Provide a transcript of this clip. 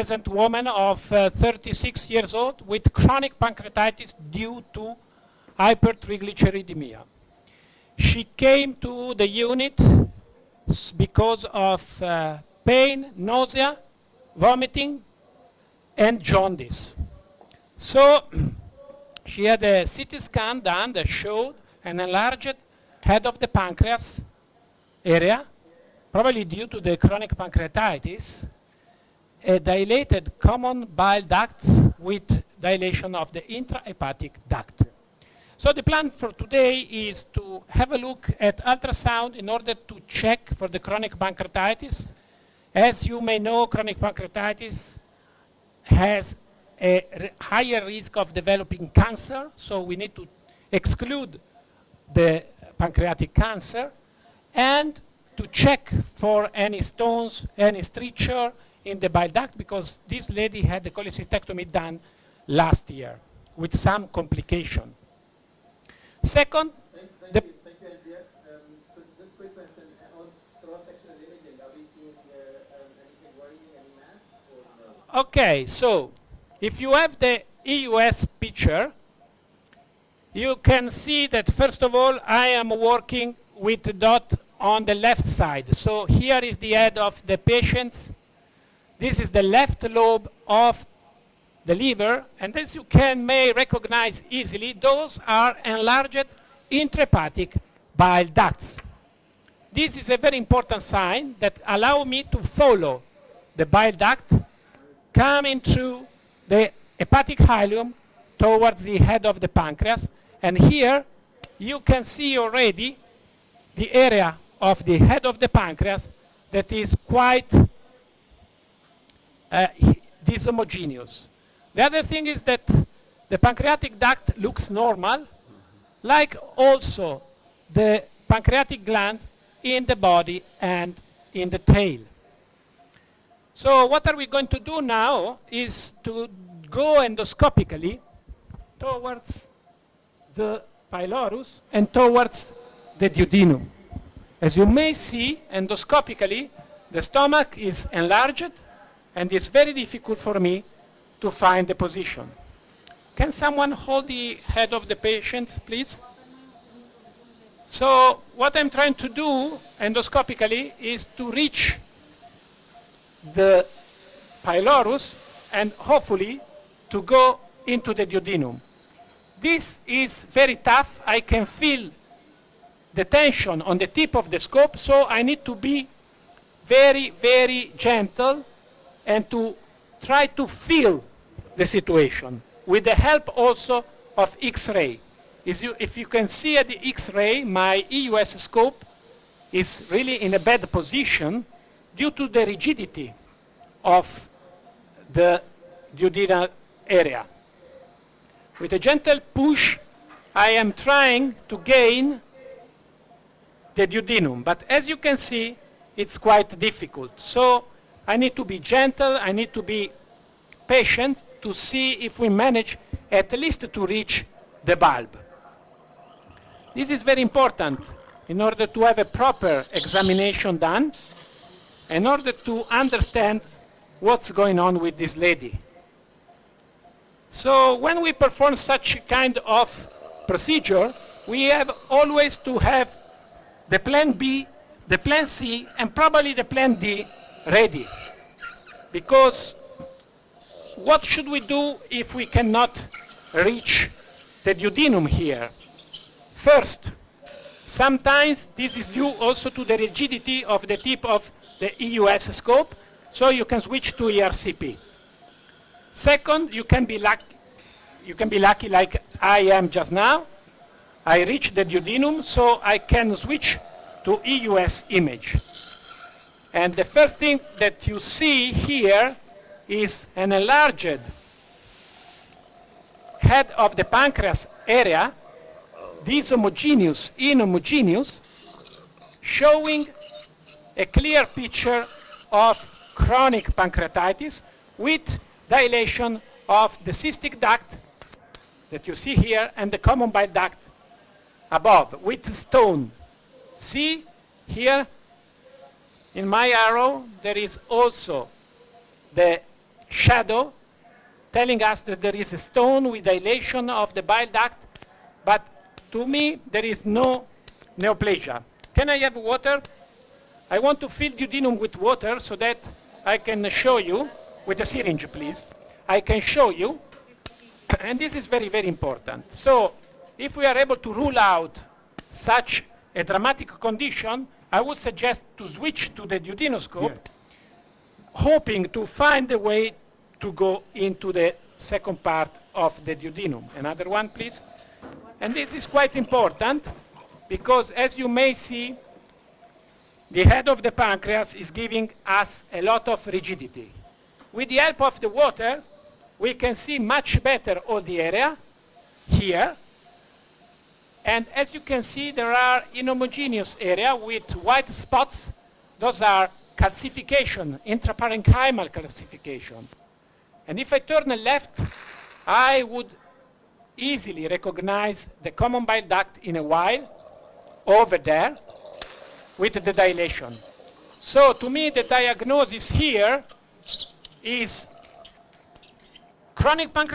Present woman of 36 years old with chronic pancreatitis due to hypertriglyceridemia. She came to the unit because of pain, nausea, vomiting, and jaundice. So she had a CT scan done that showed an enlarged head of the pancreas area, probably due to the chronic pancreatitis, a dilated common bile duct with dilation of the intrahepatic duct. So the plan for today is to have a look at ultrasound in order to check for the chronic pancreatitis. As you may know, chronic pancreatitis has a higher risk of developing cancer, so we need to exclude the pancreatic cancer and to check for any stones, any stricture in the bile duct, because this lady had the cholecystectomy done last year with some complication. Second, Thank you, Andrea. So just quick question, on cross-sectional imaging, are we seeing anything worrying, any mass, or no? okay, so if you have the EUS picture, you can see that first of all I am working with the dot on the left side. So here is the head of the patient. This is the left lobe of the liver, and as you may recognize easily, those are enlarged intrahepatic bile ducts. This is a very important sign that allows me to follow the bile duct coming through the hepatic ileum towards the head of the pancreas. And here you can see already the area of the head of the pancreas that is quite dishomogeneous. The other thing is that the pancreatic duct looks normal, like also the pancreatic glands in the body and in the tail. So what are we going to do now is to go endoscopically towards the pylorus and towards the duodenum. As you may see, endoscopically, the stomach is enlarged, and it's very difficult for me to find the position. Can someone hold the head of the patient, please? So what I'm trying to do endoscopically is to reach the pylorus and hopefully to go into the duodenum. This is very tough. I can feel the tension on the tip of the scope, so I need to be very, very gentle and to try to feel the situation with the help also of X-ray. If you can see at the X-ray, my EUS scope is really in a bad position due to the rigidity of the duodenal area. With a gentle push, I am trying to gain the duodenum, but as you can see, it's quite difficult. So I need to be gentle, I need to be patient to see if we manage at least to reach the bulb. This is very important in order to have a proper examination done, in order to understand what's going on with this lady. So when we perform such kind of procedure, we have always to have the plan B, the plan C, and probably the plan D ready. Because what should we do if we cannot reach the duodenum here? First, sometimes this is due also to the rigidity of the tip of the EUS scope, so you can switch to ERCP. Second, you can be lucky like I am just now. I reach the duodenum, so I can switch to EUS image. And the first thing that you see here is an enlarged head of the pancreas area, dishomogeneous, inhomogeneous, showing a clear picture of chronic pancreatitis with dilation of the cystic duct that you see here and the common bile duct above with stone. See here in my arrow there is also the shadow telling us that there is a stone with dilation of the bile duct, but to me, there is no neoplasia. Can I have water? I want to fill duodenum with water so that I can show you, with a syringe, please. I can show you, and this is very, very important. So if we are able to rule out such a dramatic condition, I would suggest to switch to the duodenoscope, Yes. hoping to find a way to go into the second part of the duodenum. Another one, please. And this is quite important because, as you may see, the head of the pancreas is giving us a lot of rigidity. With the help of the water, we can see much better all the area here. And as you can see, there are inhomogeneous area with white spots. Those are calcification, intraparenchymal calcification. And if I turn left, I would easily recognize the common bile duct in a while over there with the dilation. So to me, the diagnosis here is chronic pancreatitis